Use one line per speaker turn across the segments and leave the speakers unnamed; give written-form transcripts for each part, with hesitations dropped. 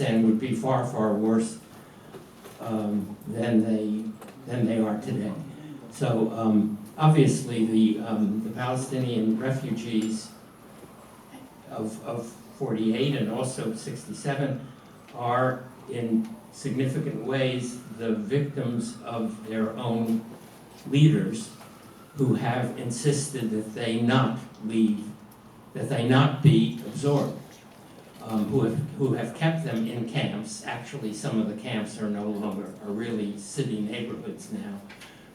and would be far, far worse than they are today. So obviously the Palestinian refugees of 48 and also 67 are in significant ways the victims of their own leaders who have insisted that they not leave, that they not be absorbed, who have kept them in camps. Actually, some of the camps are no longer, are really city neighborhoods now,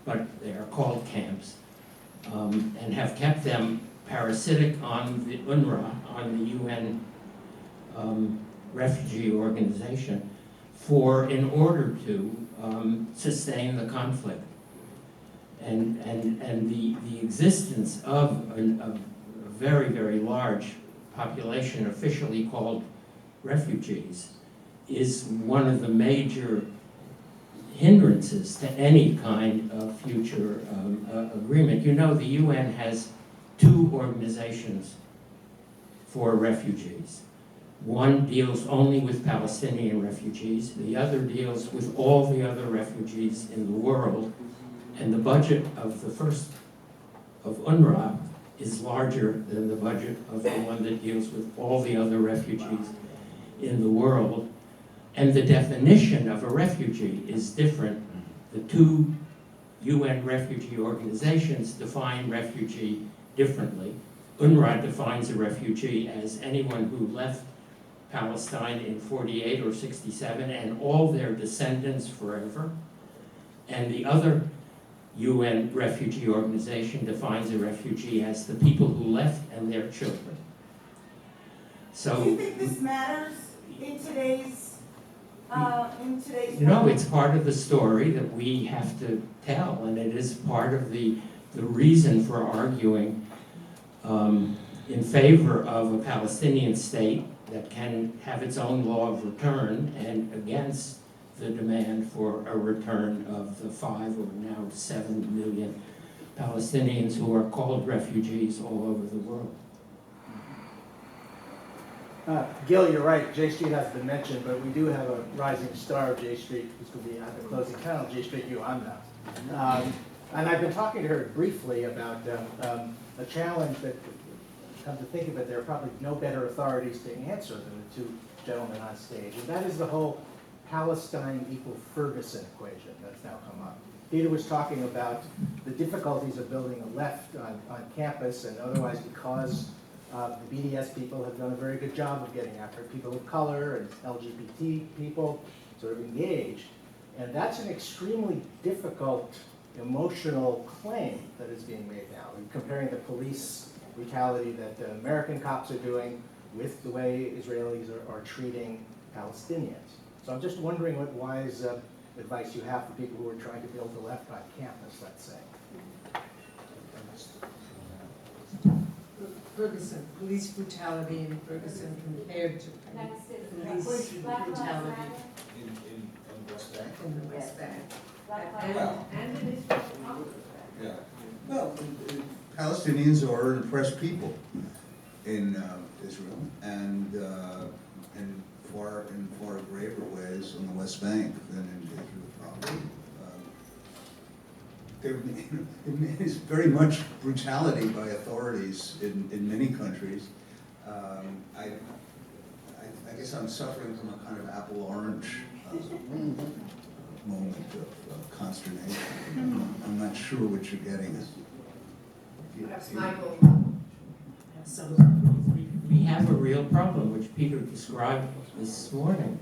but they are called camps, and have kept them parasitic on the UNRWA, on the UN refugee organization, in order to sustain the conflict. And the existence of a very, very large population officially called refugees is one of the major hindrances to any kind of future agreement. You know, the UN has two organizations for refugees. One deals only with Palestinian refugees, the other deals with all the other refugees in the world, and the budget of the first, of UNRWA, is larger than the budget of the one that deals with all the other refugees in the world. And the definition of a refugee is different. The two UN refugee organizations define refugee differently. UNRWA defines a refugee as anyone who left Palestine in 48 or 67 and all their descendants forever. And the other UN refugee organization defines a refugee as the people who left and their children. So,
do you think this matters in today's
no, it's part of the story that we have to tell, and it is part of the reason for arguing in favor of a Palestinian state that can have its own law of return, and against the demand for a return of the 5 or now 7 million Palestinians who are called refugees all over the world.
Gil, you're right, J Street hasn't been mentioned, but we do have a rising star of J Street who's going to be at the closing panel, J Street Yohanna. And I've been talking to her briefly about a challenge that, come to think of it, there are probably no better authorities to answer than the two gentlemen on stage, and that is the whole Palestine equal Ferguson equation that's now come up. Peter was talking about the difficulties of building a left on campus, and otherwise because the BDS people have done a very good job of getting after people of color and LGBT people sort of engaged. And that's an extremely difficult emotional claim that is being made now, comparing the police brutality that the American cops are doing with the way Israelis are treating Palestinians. So I'm just wondering what wise advice you have for people who are trying to build the left on campus, let's say.
Ferguson, police brutality in Ferguson compared to police brutality
in West Bank.
in the West Bank.
And
in Israel.
Yeah. Well, Palestinians are an oppressed people in Israel, and in far graver ways on the West Bank than in Israel, probably. There is very much brutality by authorities in many countries. I guess I'm suffering from a kind of apple-orange moment of consternation. I'm not sure what you're getting at.
Perhaps Michael has some.
We have a real problem, which Peter described this morning.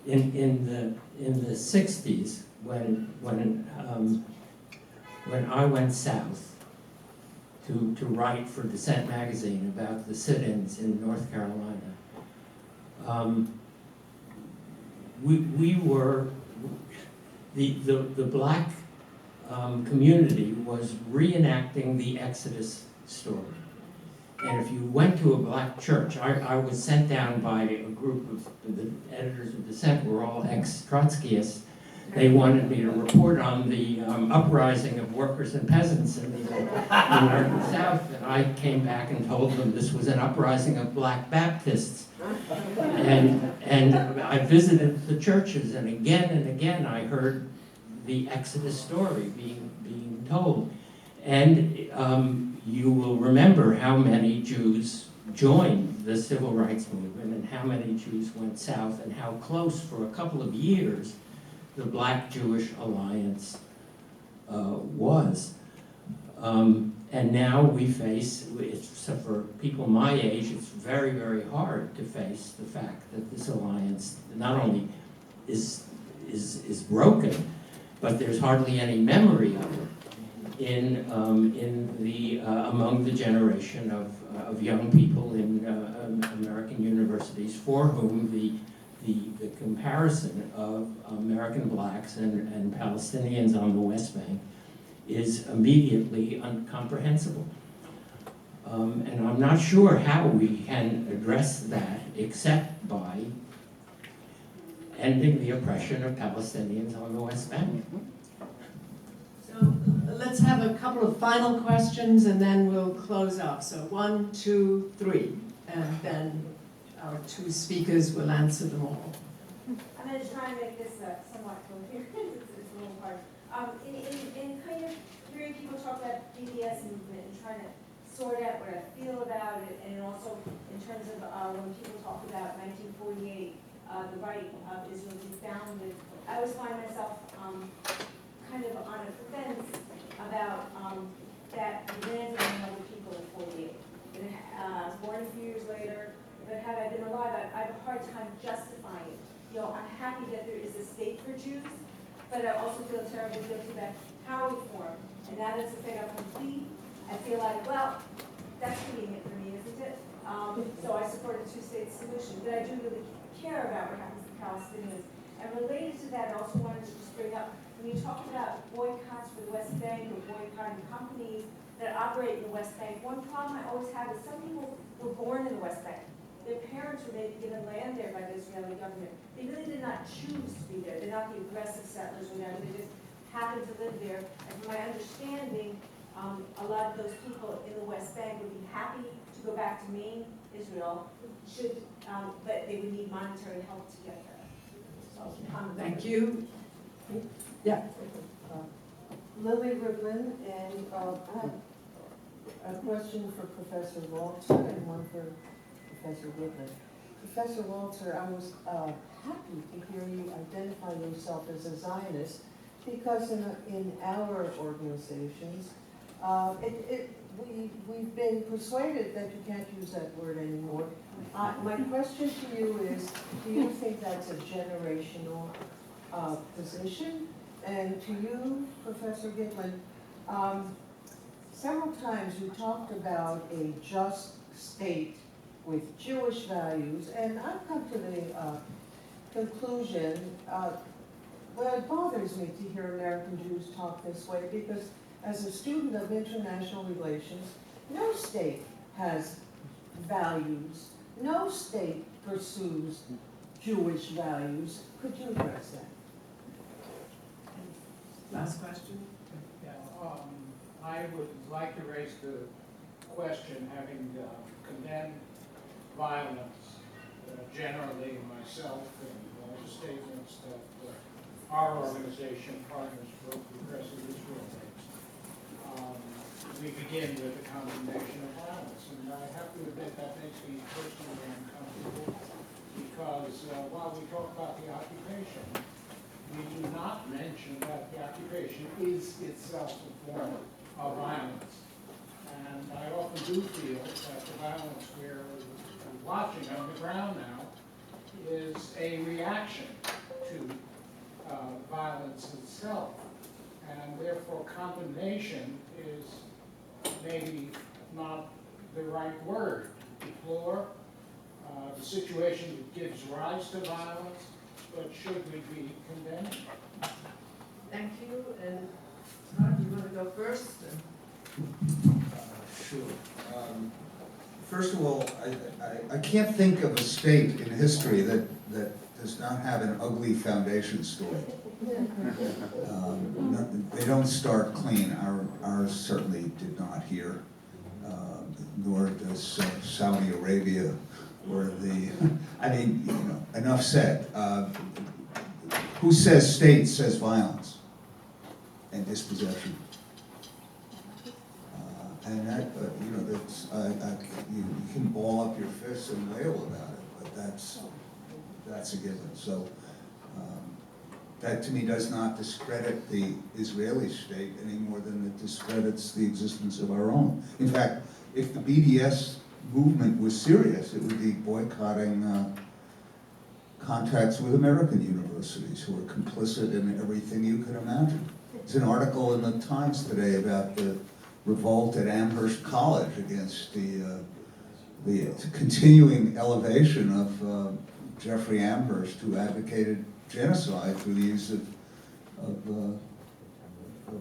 In the 60s, when I went south to write for Dissent magazine about the sit-ins in North Carolina, we were the black community was reenacting the Exodus story. And if you went to a black church, I was sent down by a group of the editors of Dissent, were all ex-Trotskyists. They wanted me to report on the uprising of workers and peasants in the American South, and I came back and told them this was an uprising of black Baptists And I visited the churches, and again I heard the Exodus story being told. And you will remember how many Jews joined the civil rights movement and how many Jews went south and how close for a couple of years the Black-Jewish alliance was. And now we face, so for people my age, it's very, very hard to face the fact that this alliance not only is broken, but there's hardly any memory of it among the generation of young people in American universities for whom the comparison of American blacks and Palestinians on the West Bank is immediately incomprehensible. And I'm not sure how we can address that except by ending the oppression of Palestinians on the West Bank.
So let's have a couple of final questions and then we'll close up. So 1, 2, 3, and then our two speakers will answer them all.
I'm going to try and make this somewhat coherent. It's a little hard. In kind of hearing people talk about BDS movement and trying to sort out what I feel about it, and also in terms of when people talk about 1948, the right of Israel to be founded, I always find myself kind of on a fence about that land on other people in 48. And I was born a few years later, but had I been alive, I have a hard time justifying it. You know, I'm happy that there is a state for Jews, but I also feel terribly guilty about how we form. And now that it's a fait accompli, I feel like, well, that's convenient for me, isn't it? So I support a two-state solution, but I do really care about what happens to Palestinians. And related to that, I also wanted to just bring up, when you talk about boycotts for the West Bank or boycotting companies that operate in the West Bank, one problem I always have is some people were born in the West Bank. Their parents were maybe given land there by the Israeli government. They really did not choose to be there. They're not the aggressive settlers or whatever. They just happened to live there. And from my understanding, a lot of those people in the West Bank would be happy to go back to main Israel, but they would need monetary help to get there. So,
Thank you. Yeah.
Lily Rivlin, and I have a question for Professor Walzer and one for Professor Gitlin. Professor Walzer, I was happy to hear you identify yourself as a Zionist because in our organizations, we've been persuaded that you can't use that word anymore. My question to you is, do you think that's a generational position? And to you, Professor Gitlin, several times you talked about a just state with Jewish values, and I've come to the conclusion, well, it bothers me to hear American Jews talk this way, because as a student of international relations, no state has values, no state pursues Jewish values. Could you address that?
Last question.
Yeah, I would like to raise the question, having condemned violence generally myself and the statements that our organization, Partners for Progressive Israel, makes. We begin with the condemnation of violence, and I have to admit that makes me personally uncomfortable because while we talk about the occupation, we do not mention that the occupation is itself a form of violence. And I often do feel that the violence we're watching on the ground now is a reaction to violence itself. And therefore condemnation is maybe not the right word. Deplore the situation that gives rise to violence, but should we be condemning?
Thank you. And Todd, do you want to go first?
Sure. First of all, I can't think of a state in history that does not have an ugly foundation story. They don't start clean. Ours certainly did not here, nor does Saudi Arabia or the, I mean, you know, enough said. Who says state says violence and dispossession? And that, you know, that's, you can ball up your fists and wail about it, but that's a given. So that to me does not discredit the Israeli state any more than it discredits the existence of our own. In fact, if the BDS movement was serious, it would be boycotting contacts with American universities who are complicit in everything you can imagine. There's an article in the Times today about the revolt at Amherst College against the continuing elevation of Jeffrey Amherst, who advocated genocide through the use of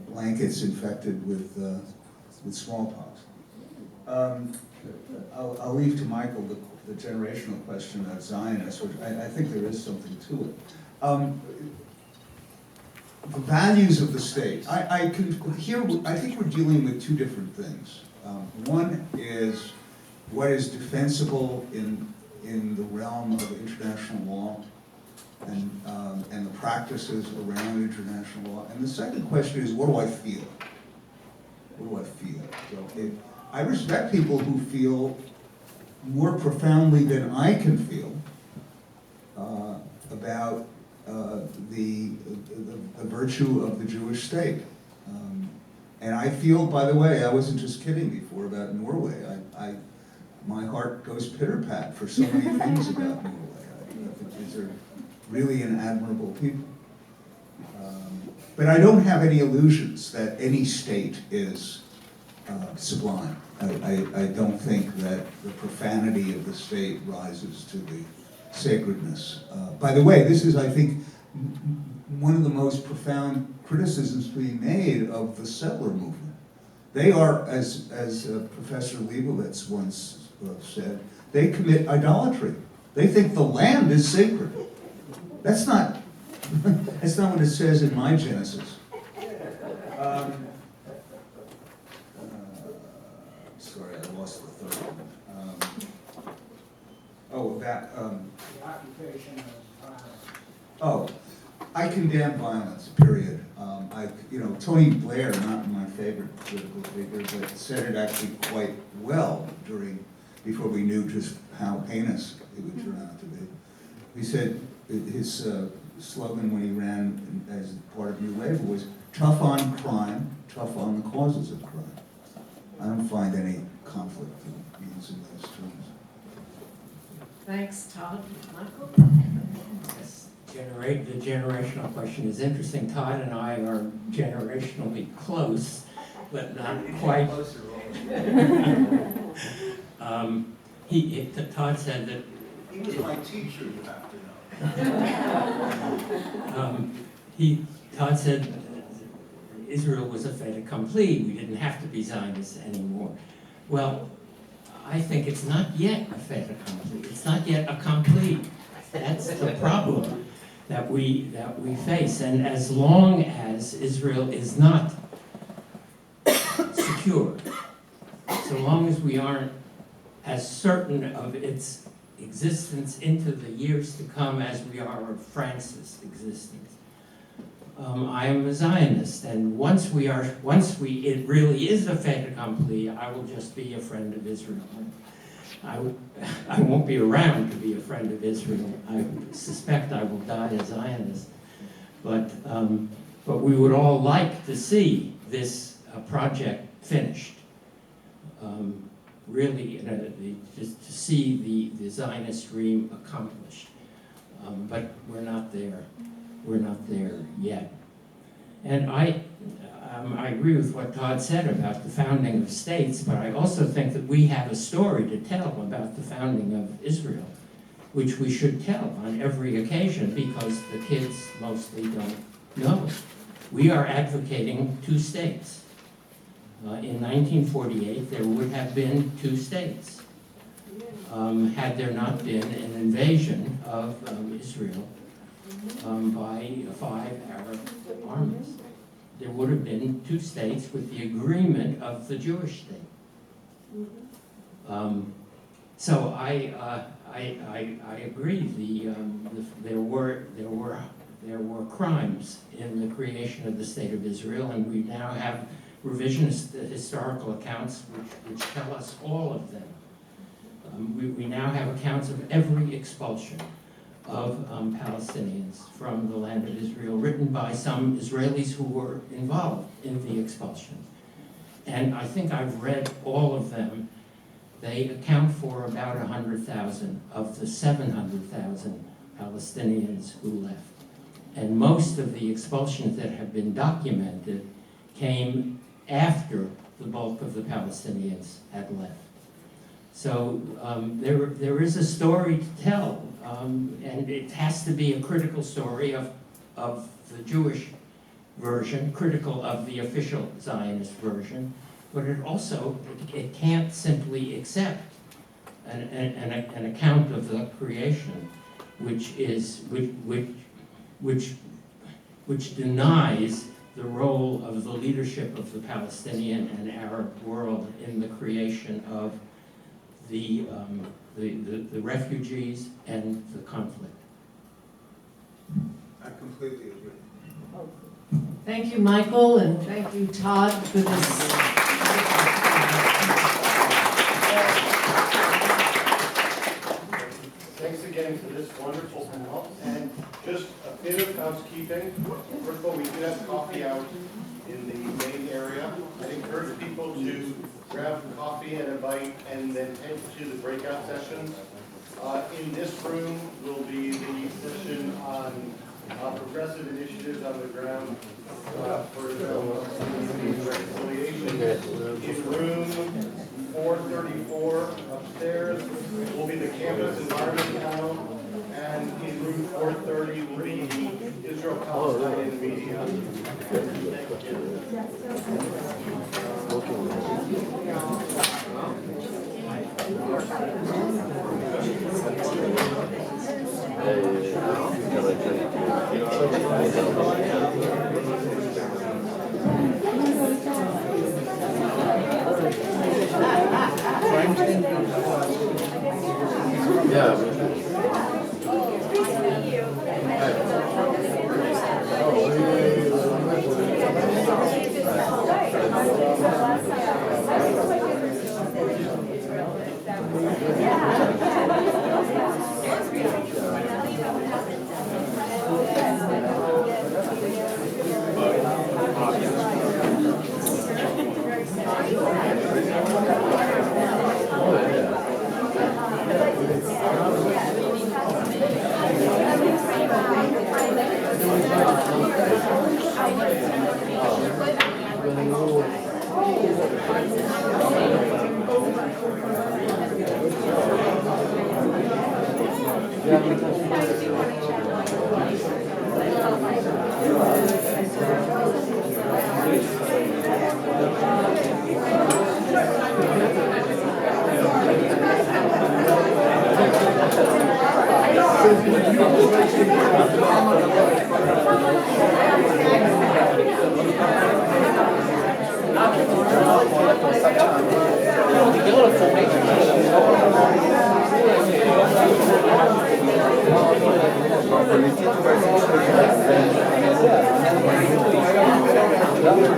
blankets infected with smallpox. I'll leave to Michael the generational question of Zionists, which I think there is something to it. The values of the state. I think we're dealing with two different things. One is what is defensible in the realm of international law and the practices around international law. And the second question is, what do I feel? What do I feel? So I respect people who feel more profoundly than I can feel about the virtue of the Jewish state. And I feel, by the way, I wasn't just kidding before about Norway. My heart goes pitter-pat for so many things about Norway. I think these are really an admirable people. But I don't have any illusions that any state is sublime. I don't think that the profanity of the state rises to the sacredness. By the way, this is, I think, one of the most profound criticisms being made of the settler movement. They are, as Professor Leibowitz once said, they commit idolatry. They think the land is sacred. That's not what it says in my Genesis. Sorry, I lost the third one.
The occupation of violence.
Oh, I condemn violence, period. Tony Blair, not my favorite political figure, but said it actually quite well before we knew just how heinous it would turn out to be. He said his slogan when he ran as part of New Labour was tough on crime, tough on the causes of crime. I don't find any conflict in using those terms.
Thanks, Todd. Michael?
Yes, the generational question is interesting. Todd and I are generationally close, but not quite. Todd said that
he was my teacher, you have to know.
Todd said Israel was a fait accompli. We didn't have to be Zionists anymore. Well, I think it's not yet a fait accompli. It's not yet accompli. That's the problem that we face. And as long as Israel is not secure, so long as we aren't as certain of its existence into the years to come as we are of France's existence, I am a Zionist, and once it really is a fait accompli, I will just be a friend of Israel. I won't be around to be a friend of Israel. I suspect I will die a Zionist, but we would all like to see this project finished. Really, just to see the Zionist dream accomplished, but we're not there. We're not there yet. And I agree with what Todd said about the founding of states, but I also think that we have a story to tell about the founding of Israel, which we should tell on every occasion because the kids mostly don't know. We are advocating two states. In 1948, there would have been two states had there not been an invasion of Israel by 5 Arab armies. There would have been two states with the agreement of the Jewish state. So I I agree. There were crimes in the creation of the State of Israel, and we now have revisionist historical accounts which tell us all of them. We now have accounts of every expulsion of Palestinians from the land of Israel, written by some Israelis who were involved in the expulsion. And I think I've read all of them. They account for about 100,000 of the 700,000 Palestinians who left. And most of the expulsions that have been documented came after the bulk of the Palestinians had left. So there is a story to tell, and it has to be a critical story of the Jewish version, critical of the official Zionist version, but it can't simply accept an account of the creation which denies the role of the leadership of the Palestinian and Arab world in the creation of the refugees and the conflict.
I completely agree.
Thank you, Michael, and thank you, Todd, for this.
Thanks again for this wonderful panel. And just a bit of housekeeping. First of all, we do have coffee out in the main area. I encourage people to grab coffee and a bite and then head to the breakout sessions. In this room will be the session on progressive initiatives on the ground for reconciliation. In room 434 upstairs will be the campus environment panel, and in room 430 will be the Israel-Palestine media.
Formation